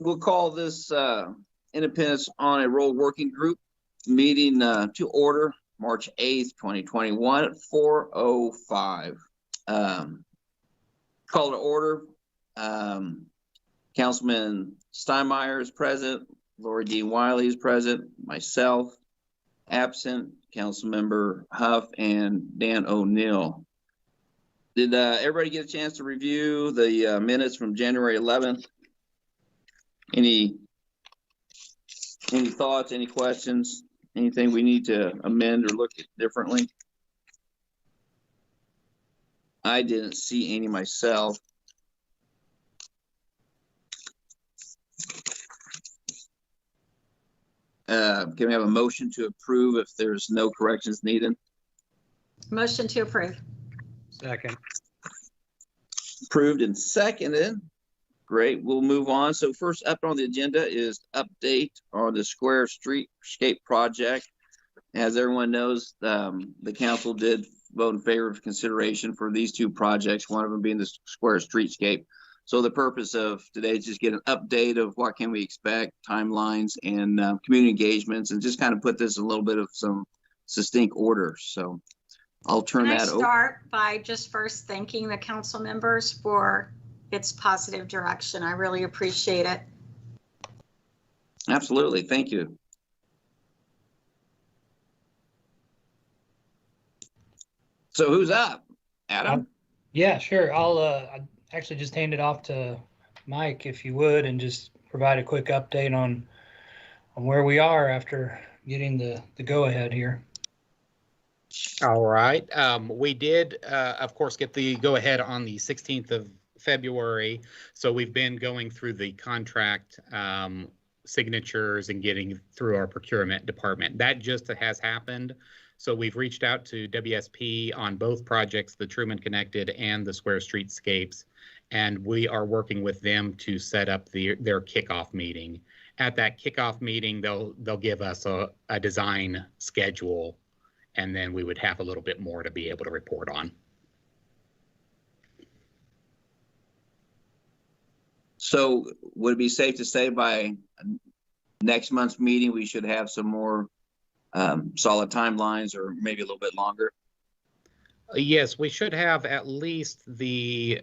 we'll call this Independence on a Roll Working Group meeting to order March 8th, 2021 at 4:05. Call to order. Councilman Steinmeier is present. Lori Dean Wiley is present. Myself absent. Councilmember Huff and Dan O'Neill. Did everybody get a chance to review the minutes from January 11th? Any thoughts, any questions, anything we need to amend or look at differently? I didn't see any myself. Can we have a motion to approve if there's no corrections needed? Motion to approve. Second. Approved and seconded. Great, we'll move on. So first up on the agenda is update on the Square Streetscape project. As everyone knows, the council did vote in favor of consideration for these two projects, one of them being the Square Streetscape. So the purpose of today is just get an update of what can we expect, timelines, and community engagements, and just kind of put this in a little bit of some succinct order. So I'll turn that over. Can I start by just first thanking the council members for its positive direction? I really appreciate it. Absolutely, thank you. So who's up? Adam? Yeah, sure. I'll actually just hand it off to Mike, if you would, and just provide a quick update on where we are after getting the go-ahead here. All right. We did, of course, get the go-ahead on the 16th of February. So we've been going through the contract signatures and getting through our procurement department. That just has happened. So we've reached out to WSP on both projects, the Truman Connected and the Square Streetscapes, and we are working with them to set up their kickoff meeting. At that kickoff meeting, they'll give us a design schedule, and then we would have a little bit more to be able to report on. So would it be safe to say by next month's meeting we should have some more solid timelines, or maybe a little bit longer? Yes, we should have at least the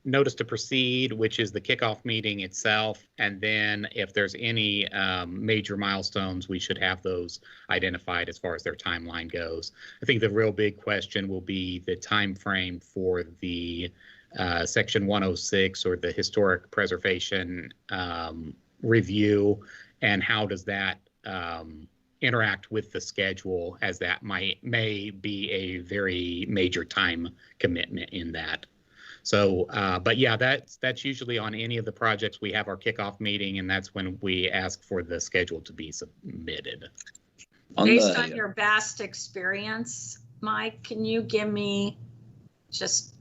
notice to proceed, which is the kickoff meeting itself. And then if there's any major milestones, we should have those identified as far as their timeline goes. I think the real big question will be the time frame for the Section 106 or the historic preservation review, and how does that interact with the schedule, as that may be a very major time commitment in that. So, but yeah, that's usually on any of the projects. We have our kickoff meeting, and that's when we ask for the schedule to be submitted. Based on your vast experience, Mike, can you give me just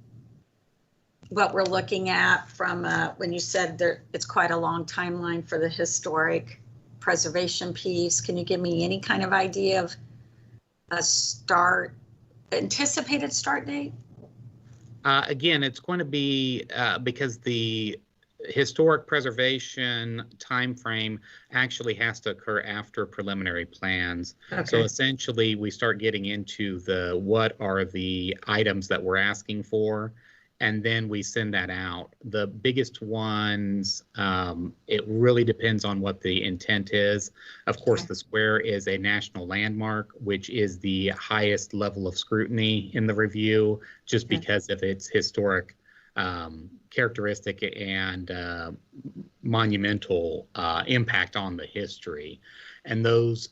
what we're looking at from when you said there, it's quite a long timeline for the historic preservation piece? Can you give me any kind of idea of a anticipated start date? Again, it's going to be because the historic preservation timeframe actually has to occur after preliminary plans. Okay. So essentially, we start getting into what are the items that we're asking for, and then we send that out. The biggest ones, it really depends on what the intent is. Of course, the square is a national landmark, which is the highest level of scrutiny in the review, just because of its historic characteristic and monumental impact on the history. And those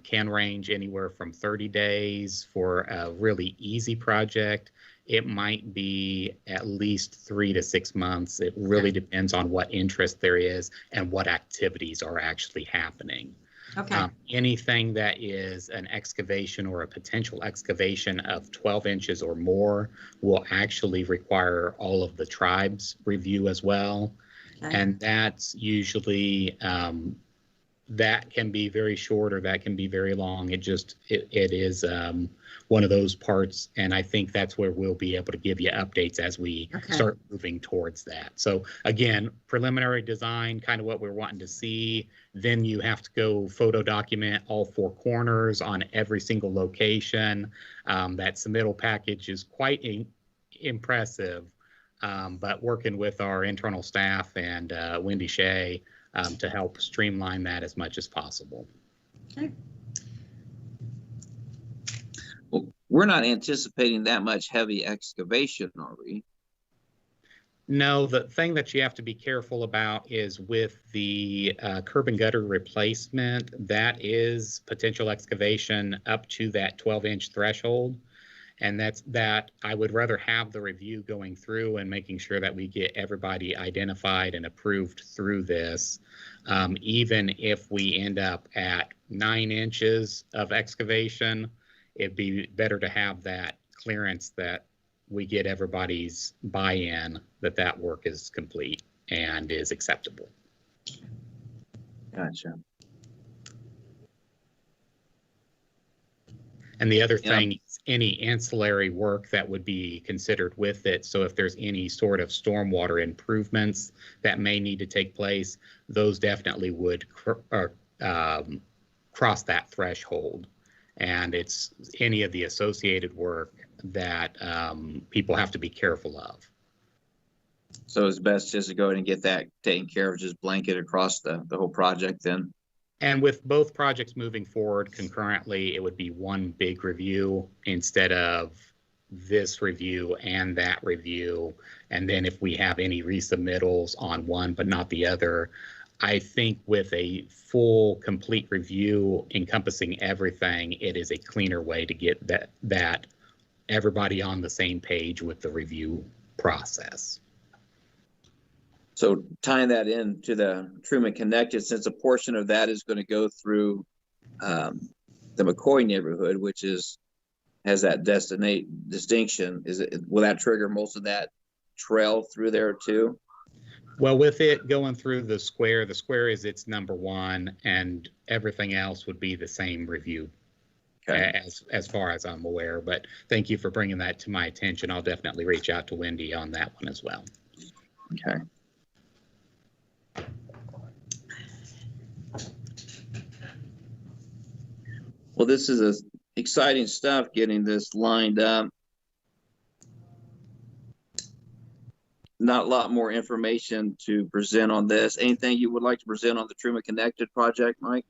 can range anywhere from 30 days for a really easy project. It might be at least 3 to 6 months. It really depends on what interest there is and what activities are actually happening. Okay. Anything that is an excavation or a potential excavation of 12 inches or more will actually require all of the tribes review as well. Okay. And that's usually that can be very short or that can be very long. It is one of those parts, and I think that's where we'll be able to give you updates as we start moving towards that. So again, preliminary design, kind of what we're wanting to see. Then you have to go photo document all 4 corners on every single location. That submittal package is quite impressive, but working with our internal staff and Wendy Shea to help streamline that as much as possible. Okay. Well, we're not anticipating that much heavy excavation, are we? No, the thing that you have to be careful about is with the curb and gutter replacement, that is potential excavation up to that 12-inch threshold. And that I would rather have the review going through and making sure that we get everybody identified and approved through this. Even if we end up at 9 inches of excavation, it'd be better to have that clearance that we get everybody's buy-in that work is complete and is acceptable. Gotcha. And the other thing is any ancillary work that would be considered with it. So if there's any sort of stormwater improvements that may need to take place, those definitely would cross that threshold. And it's any of the associated work that people have to be careful of. So it's best just to go ahead and get that taken care of, just blanket across the whole project then? And with both projects moving forward concurrently, it would be one big review instead of this review and that review. And then if we have any resubmittals on one but not the other, I think with a full, complete review encompassing everything, it is a cleaner way to get that everybody on the same page with the review process. So tying that into the Truman Connected, since a portion of that is going to go through the McCoy neighborhood, which has that distinction, will that trigger most of that trail through there too? Well, with it going through the square is its number 1, and everything else would be the same review. Okay. As far as I'm aware. But thank you for bringing that to my attention. I'll definitely reach out to Wendy on that one as well. Okay. Well, this is exciting stuff, getting this lined up. Not a lot more information to present on this. Anything you would like to present on the Truman Connected project, Mike?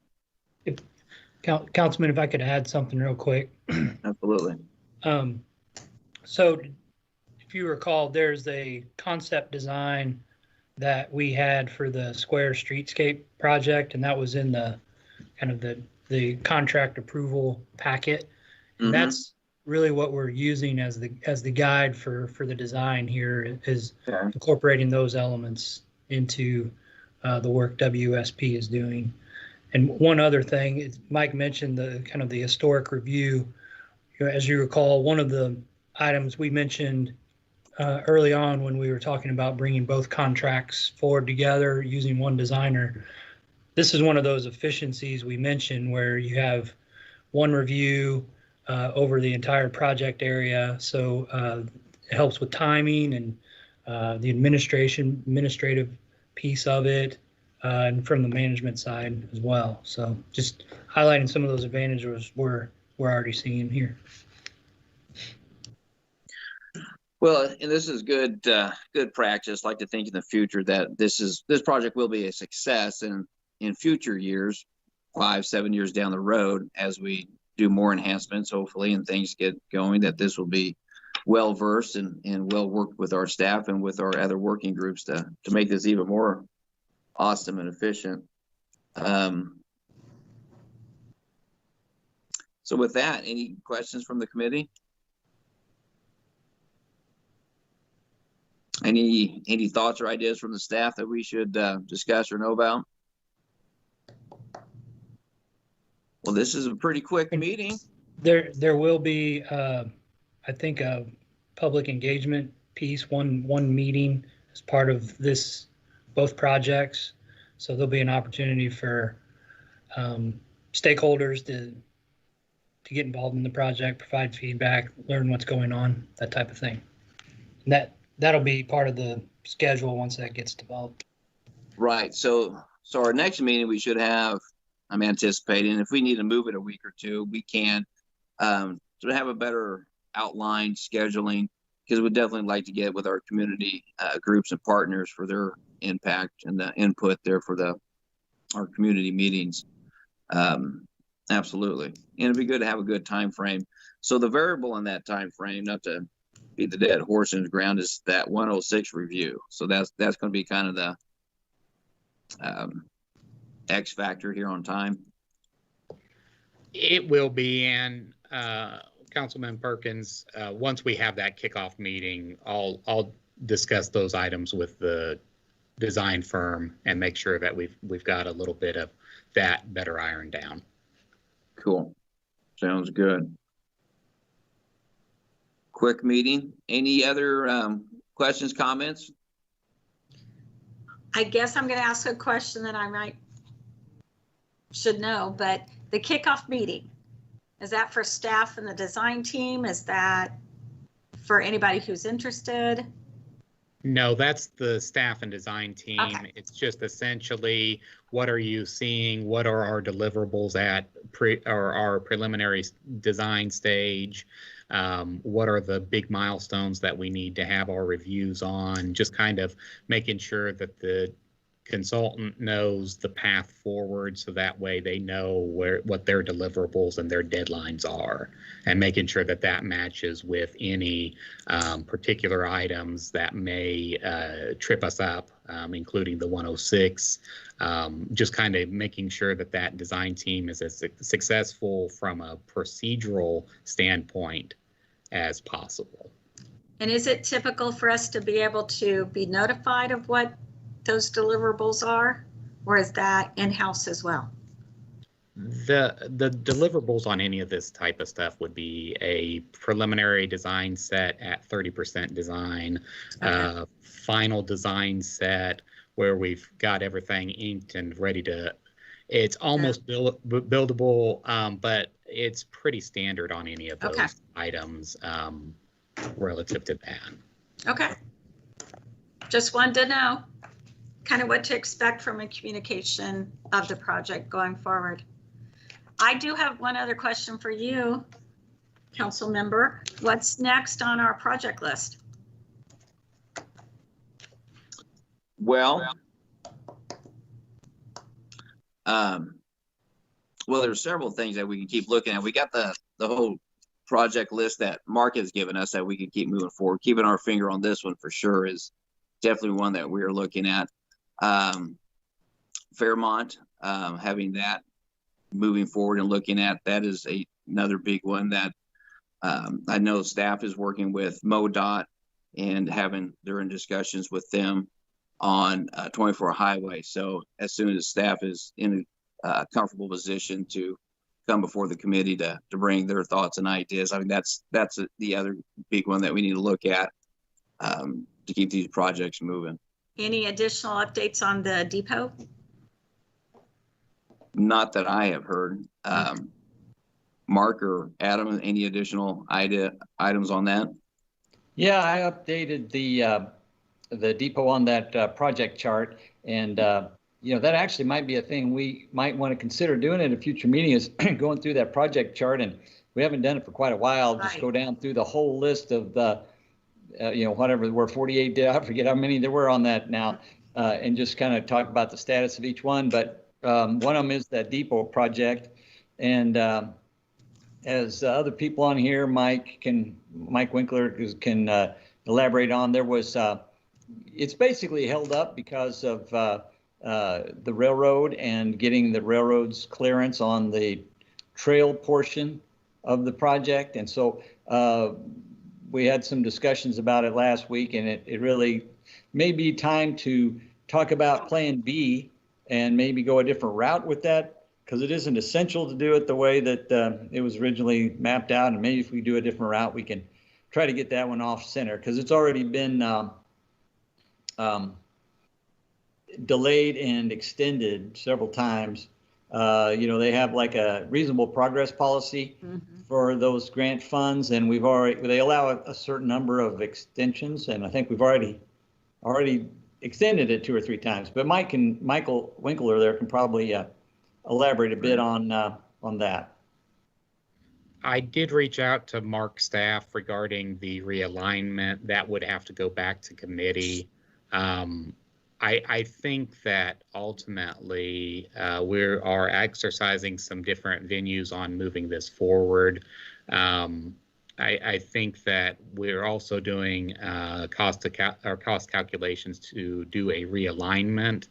Councilman, if I could add something real quick. Absolutely. So if you recall, there's a concept design that we had for the Square Streetscape project, and that was in the kind of the contract approval packet. And that's really what we're using as the guide for the design here, is incorporating those elements into the work WSP is doing. And one other thing is, Mike mentioned the kind of the historic review. As you recall, one of the items we mentioned early on when we were talking about bringing both contracts forward together using one designer, this is one of those efficiencies we mentioned where you have one review over the entire project area. So it helps with timing and the administrative piece of it, and from the management side as well. So just highlighting some of those advantages we're already seeing here. Well, and this is good practice. I'd like to think in the future that this project will be a success, and in future years, 5-7 years down the road, as we do more enhancements, hopefully, and things get going, that this will be well versed and well worked with our staff and with our other working groups to make this even more awesome and efficient. So with that, any questions from the committee? Any thoughts or ideas from the staff that we should discuss or know about? Well, this is a pretty quick meeting. There will be, I think, a public engagement piece, one meeting as part of both projects. So there'll be an opportunity for stakeholders to get involved in the project, provide feedback, learn what's going on, that type of thing. And that'll be part of the schedule once that gets developed. Right. So our next meeting we should have, I'm anticipating, if we need to move it a week or two, we can, to have a better outline scheduling, because we'd definitely like to get with our community groups and partners for their impact and the input there for our community meetings. Absolutely. And it'd be good to have a good time frame. So the variable in that time frame, not to beat the dead horse in the ground, is that 106 review. So that's going to be kind of the X factor here on time. It will be, and Councilman Perkins, once we have that kickoff meeting, I'll discuss those items with the design firm and make sure that we've got a little bit of that better ironed down. Cool. Sounds good. Quick meeting. Any other questions, comments? I guess I'm going to ask a question that I should know, but the kickoff meeting, is that for staff and the design team? Is that for anybody who's interested? No, that's the staff and design team. Okay. It's just essentially, what are you seeing? What are our deliverables at our preliminary design stage? What are the big milestones that we need to have our reviews on? Just kind of making sure that the consultant knows the path forward, so that way they know what their deliverables and their deadlines are, and making sure that that matches with any particular items that may trip us up, including the 106. Just kind of making sure that that design team is as successful from a procedural standpoint as possible. And is it typical for us to be able to be notified of what those deliverables are, or is that in-house as well? The deliverables on any of this type of stuff would be a preliminary design set at 30% design, Okay. Final design set where we've got everything inked and ready to, it's almost buildable, but it's pretty standard on any of those Okay. items relative to that. Okay. Just wanted to know kind of what to expect from a communication of the project going forward. I do have one other question for you, council member. What's next on our project list? Well, there's several things that we can keep looking at. We got the whole project list that Mark has given us that we can keep moving forward. Keeping our finger on this one for sure is definitely one that we're looking at. Fairmont, having that moving forward and looking at that is another big one that I know staff is working with MoDOT and they're in discussions with them on 24 Highway. So as soon as staff is in a comfortable position to come before the committee to bring their thoughts and ideas, I mean, that's the other big one that we need to look at to keep these projects moving. Any additional updates on the depot? Not that I have heard. Mark or Adam, any additional items on that? Yeah, I updated the depot on that project chart, and that actually might be a thing we might want to consider doing at a future meeting, is going through that project chart, and we haven't done it for quite a while. Right. Just go down through the whole list of the whatever there were 48, I forget how many there were on that now, and just kind of talk about the status of each one. But one of them is that depot project, and as other people on here, Mike Winkler can elaborate on, there was it's basically held up because of the railroad and getting the railroad's clearance on the trail portion of the project, and so we had some discussions about it last week, and it really may be time to talk about plan B and maybe go a different route with that, because it isn't essential to do it the way that it was originally mapped out. And maybe if we do a different route, we can try to get that one off center, because it's already been delayed and extended several times They have like a reasonable progress policy Mhm. for those grant funds, and they allow a certain number of extensions, and I think we've already extended it 2 or 3 times. But Michael Winkler there can probably elaborate a bit on that. I did reach out to Mark's staff regarding the realignment. That would have to go back to committee. I think that ultimately we are exercising some different venues on moving this forward. I think that we're also doing cost calculations to do a realignment.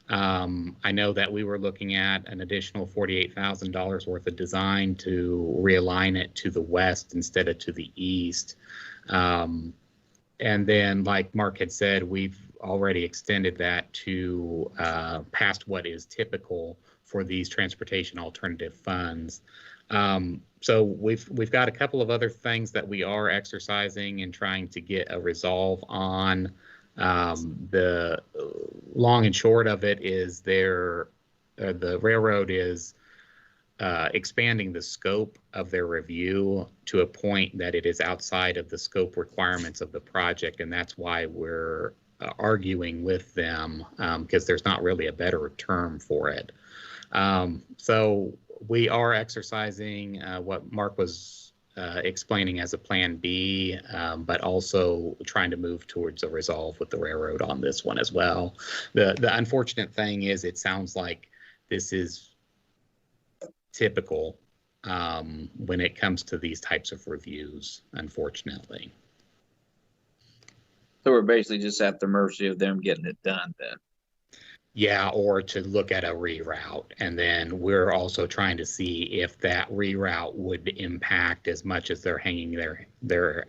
I know that we were looking at an additional $48,000 worth of design to realign it to the west instead of to the east. And then, like Mark had said, we've already extended that to past what is typical for these transportation alternative funds. So we've got a couple of other things that we are exercising and trying to get a resolve on. The long and short of it is the railroad is expanding the scope of their review to a point that it is outside of the scope requirements of the project, and that's why we're arguing with them, because there's not really a better term for it. So we are exercising what Mark was explaining as a plan B, but also trying to move towards a resolve with the railroad on this one as well. The unfortunate thing is it sounds like this is typical when it comes to these types of reviews, unfortunately. So we're basically just at the mercy of them getting it done then. Yeah, or to look at a reroute. And then we're also trying to see if that reroute would impact as much as they're hanging their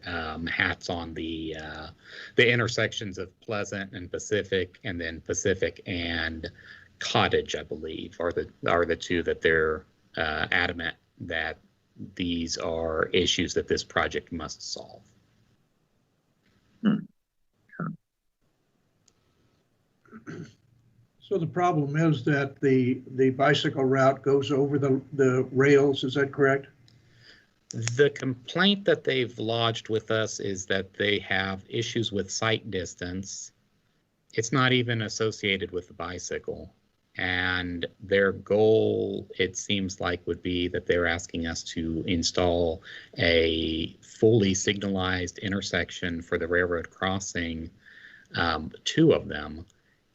hats on the intersections of Pleasant and Pacific, and then Pacific and Cottage, I believe, are the two that they're adamant that these are issues that this project must solve. So the problem is that the bicycle route goes over the rails, is that correct? The complaint that they've lodged with us is that they have issues with sight distance. It's not even associated with the bicycle. And their goal, it seems like, would be that they're asking us to install a fully signalized intersection for the railroad crossing, 2 of them.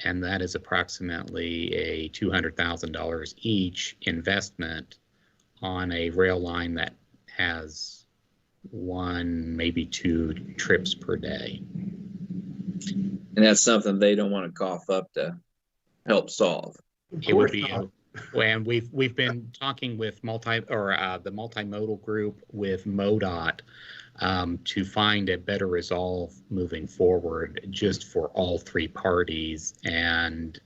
And that is approximately a $200,000 each investment on a rail line that has 1, maybe 2 trips per day. And that's something they don't want to cough up to help solve. It would be, and we've been talking with the multimodal group with MoDOT to find a better resolve moving forward, just for all 3 parties, and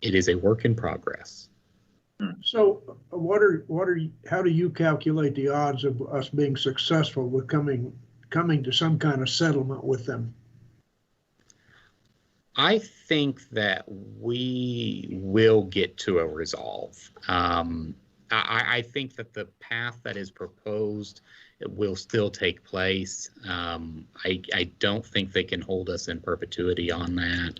it is a work in progress. So how do you calculate the odds of us being successful with coming to some kind of settlement with them? I think that we will get to a resolve. I think that the path that is proposed will still take place. I don't think they can hold us in perpetuity on that.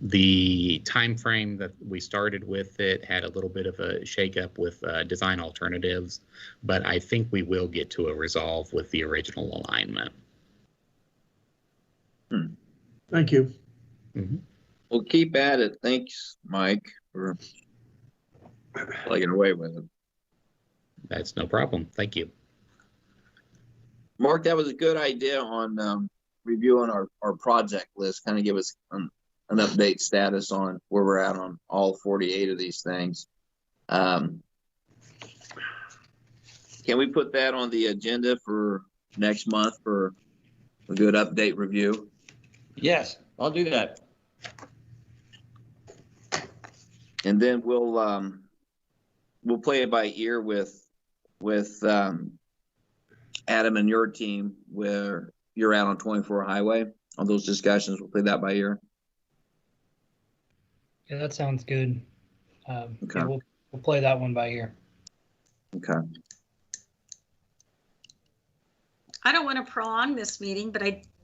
The time frame that we started with it had a little bit of a shakeup with design alternatives, but I think we will get to a resolve with the original alignment. Thank you. Mm-hmm. We'll keep at it. Thanks, Mike, for plugging away with it. That's no problem. Thank you. Mark, that was a good idea on reviewing our project list, kind of give us an update status on where we're at on all 48 of these things. Can we put that on the agenda for next month for a good update review? Yes, I'll do that. And then we'll play it by ear with Adam and your team where you're out on 24 Highway on those discussions. We'll play that by ear. Yeah, that sounds good. Okay. Yeah, we'll play that one by ear. Okay. I don't want to prolong this meeting, but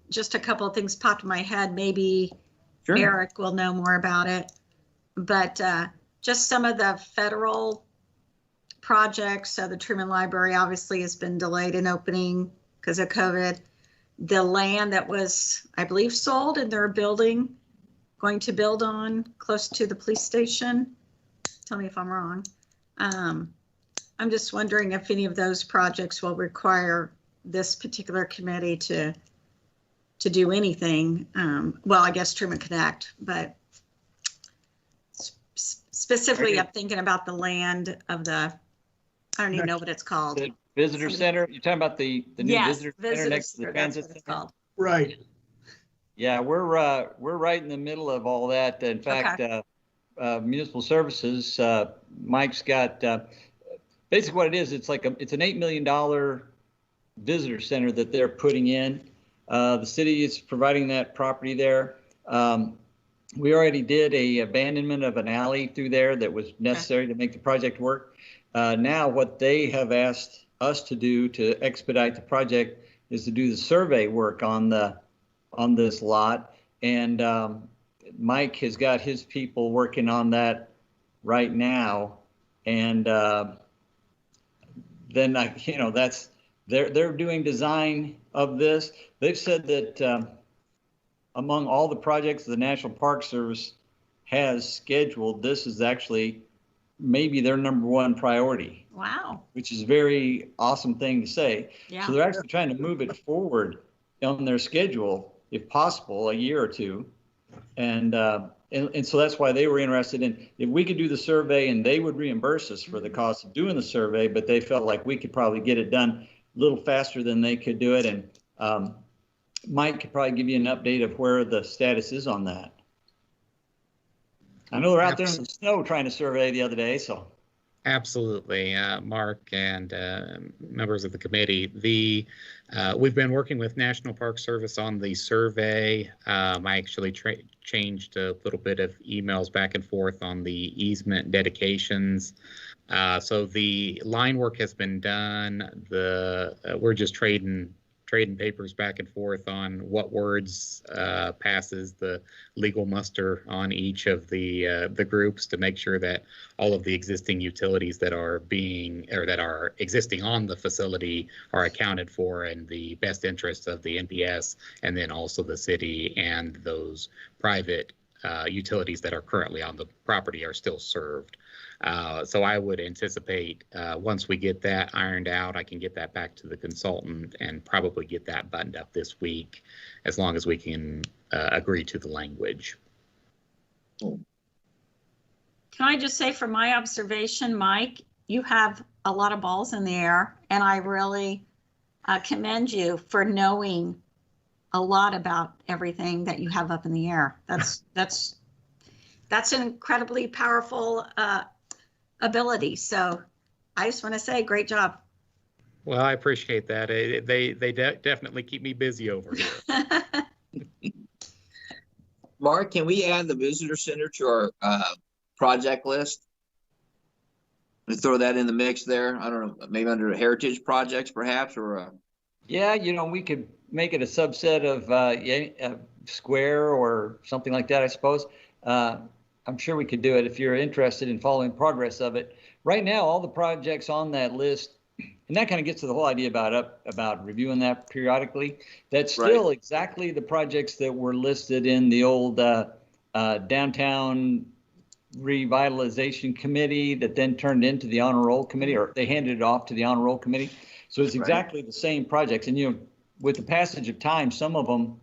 just a couple of things popped in my head. Maybe Sure. Eric will know more about it. But just some of the federal projects. So the Truman Library obviously has been delayed in opening because of COVID. The land that was, I believe, sold and they're going to build on close to the police station. Tell me if I'm wrong. I'm just wondering if any of those projects will require this particular committee to do anything. Well, I guess Truman Connect, but specifically I'm thinking about the land of the, I don't even know what it's called. The visitor center. You're talking about the new Yes, visitor center next to the transit that's what it's center? called. Right. Yeah, we're right in the middle of all that. In fact, municipal services, Mike's got basically what it is. It's like it's an $8 million visitor center that they're putting in. The city is providing that property there. We already did a abandonment of an alley through there that was necessary to make the project work. Now what they have asked us to do to expedite the project is to do the survey work on this lot. And Mike has got his people working on that right now. And then that's they're doing design of this. They've said that among all the projects the National Park Service has scheduled, this is actually maybe their #1 priority. Wow. Which is a very awesome thing to say. Yeah. So they're actually trying to move it forward on their schedule, if possible, a year or two. And so that's why they were interested in, if we could do the survey and they would reimburse us for the cost of doing the survey, but they felt like we could probably get it done a little faster than they could do it. And Mike could probably give you an update of where the status is on that. I know they're out there in the snow trying to survey the other day, so. Absolutely, Mark and members of the committee. We've been working with National Park Service on the survey. I actually changed a little bit of emails back and forth on the easement dedications. So the line work has been done. We're just trading papers back and forth on what words passes the legal muster on each of the groups to make sure that all of the existing utilities that are existing on the facility are accounted for in the best interest of the NPS, and then also the city and those private utilities that are currently on the property are still served. So I would anticipate once we get that ironed out, I can get that back to the consultant and probably get that buttoned up this week, as long as we can agree to the language. Can I just say from my observation, Mike, you have a lot of balls in the air, and I really commend you for knowing a lot about everything that you have up in the air. That's an incredibly powerful ability. So I just want to say, great job. Well, I appreciate that. They definitely keep me busy over here. Mark, can we add the visitor center to our project list? Let's throw that in the mix there. I don't know, maybe under heritage projects perhaps, or yeah, we could make it a subset of Square or something like that, I suppose. I'm sure we could do it if you're interested in following progress of it. Right now, all the projects on that list, and that kind of gets to the whole idea about reviewing that periodically. That's still exactly the projects that were listed in the old downtown revitalization committee that then turned into the honor roll committee, or they handed it off to the honor roll committee. So it's exactly the same projects. And with the passage of time, some of them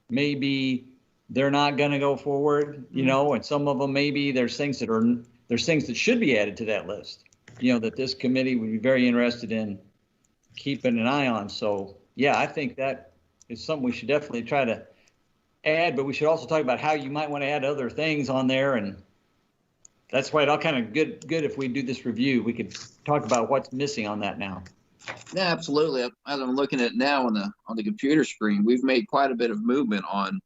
maybe they're not going to go forward, and some of them maybe there's things that should be added to that list, that this committee would be very interested in keeping an eye on. So yeah, I think that is something we should definitely try to add, but we should also talk about how you might want to add other things on there. And that's why it all kind of good if we do this review, we could talk about what's missing on that now. Yeah, absolutely. As I'm looking at it now on the computer screen, we've made quite a bit of movement on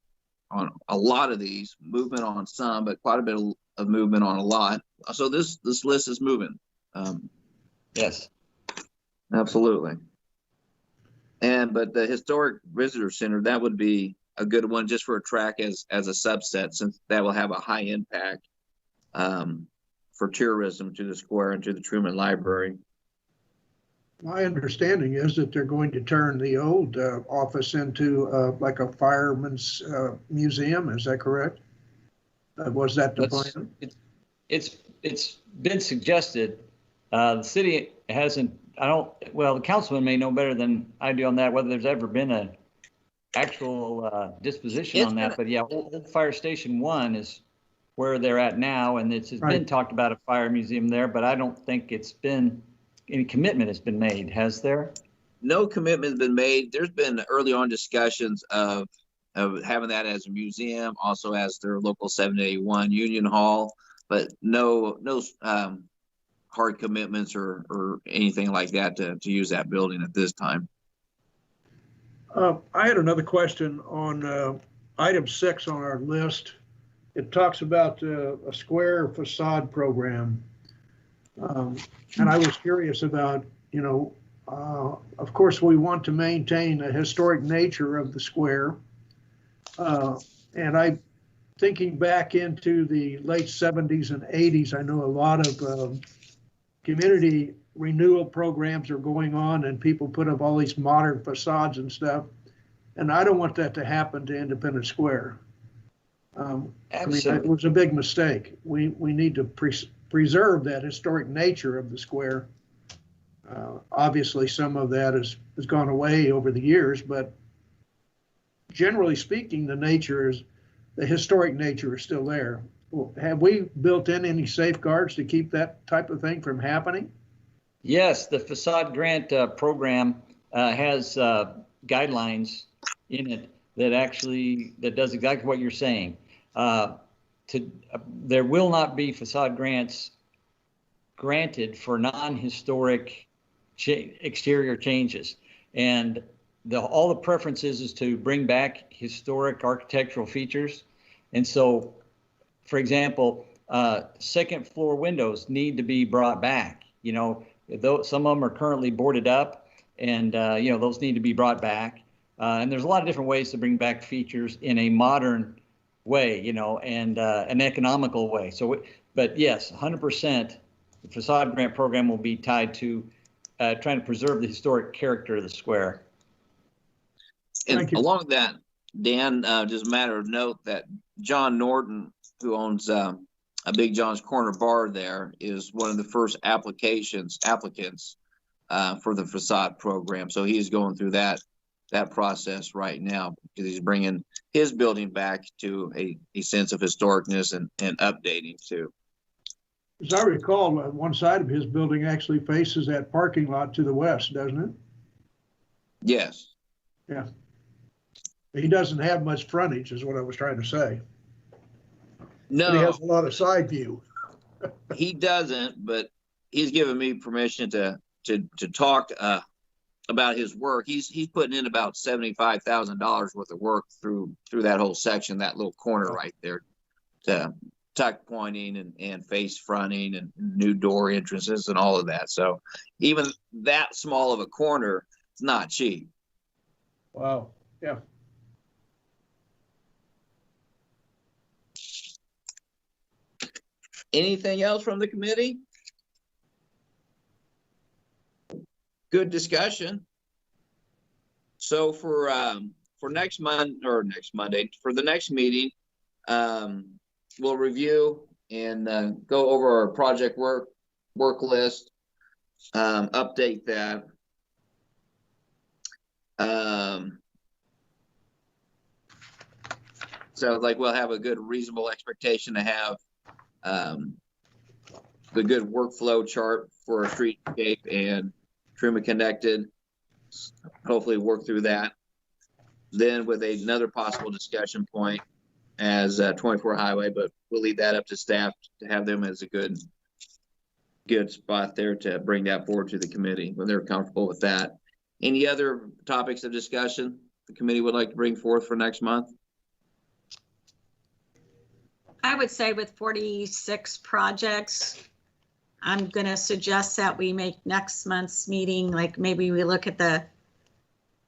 a lot of these, movement on some, but quite a bit of movement on a lot. So this list is moving. Yes. Absolutely. But the historic visitor center, that would be a good one just for a track as a subset, since that will have a high impact for tourism to the square and to the Truman Library. My understanding is that they're going to turn the old office into like a fireman's museum. Is that correct? Was that the plan? It's been suggested. The city hasn't, well, the councilman may know better than I do on that, whether there's ever been an actual disposition on that. But yeah, Old Fire Station 1 is where they're at now. And it's been talked about a fire museum there, but I don't think any commitment has been made, has there? No commitment has been made. There's been early on discussions of having that as a museum, also as their local 781 Union Hall, but no hard commitments or anything like that to use that building at this time. I had another question on item 6 on our list. It talks about a square facade program. And I was curious about, of course, we want to maintain the historic nature of the square. And thinking back into the late 70s and 80s, I know a lot of community renewal programs are going on and people put up all these modern facades and stuff. And I don't want that to happen to Independence Square. It was a big mistake. We need to preserve that historic nature of the square. Obviously, some of that has gone away over the years, but generally speaking, the historic nature is still there. Have we built in any safeguards to keep that type of thing from happening? Yes, the facade grant program has guidelines in it that does exactly what you're saying. There will not be facade grants granted for non-historic exterior changes. And all the preferences is to bring back historic architectural features. And so, for example, second floor windows need to be brought back. Though some of them are currently boarded up, and those need to be brought back. And there's a lot of different ways to bring back features in a modern way, and an economical way. So, but yes, 100%, the facade grant program will be tied to trying to preserve the historic character of the square. And along that, Dan, just a matter of note that John Norton, who owns a Big John's Corner bar there, is one of the first applicants for the facade program. So he's going through that process right now because he's bringing his building back to a sense of historicness and updating too. As I recall, one side of his building actually faces that parking lot to the west, doesn't it? Yes. Yeah. He doesn't have much frontage, is what I was trying to say. No. But he has a lot of side view. He doesn't, but he's given me permission to talk about his work. He's putting in about $75,000 worth of work through that whole section, that little corner right there, to tuck pointing and face fronting and new door entrances and all of that. So even that small of a corner is not cheap. Wow. Yeah. Anything else from the committee? Good discussion. So for next Monday, for the next meeting, we'll review and go over our project work list, update that. So like we'll have a good reasonable expectation to have the good workflow chart for a streetscape and Truman Connected. Hopefully work through that. Then with another possible discussion point as 24 highway, but we'll leave that up to staff to have them as a good spot there to bring that forward to the committee when they're comfortable with that. Any other topics of discussion the committee would like to bring forth for next month? I would say with 46 projects, I'm gonna suggest that we make next month's meeting, like maybe we look at the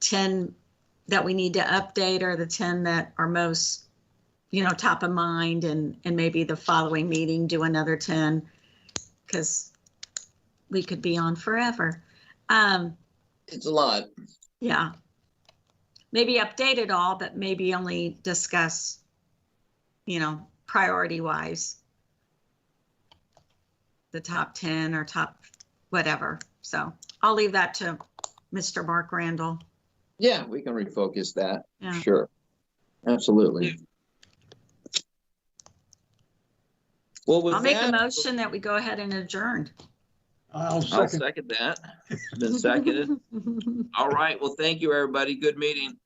10 that we need to update or the 10 that are most, top of mind, and maybe the following meeting do another 10, because we could be on forever. It's a lot. Yeah. Maybe update it all, but maybe only discuss, priority wise, the top 10 or top whatever. So I'll leave that to Mr. Mark Randall. Yeah, we can refocus that. Yeah. Sure. Absolutely. Well, with I'll make a that, motion that we go ahead and adjourn. I'll I'll second. second that. It's been seconded. All right. Well, thank you, everybody. Good meeting.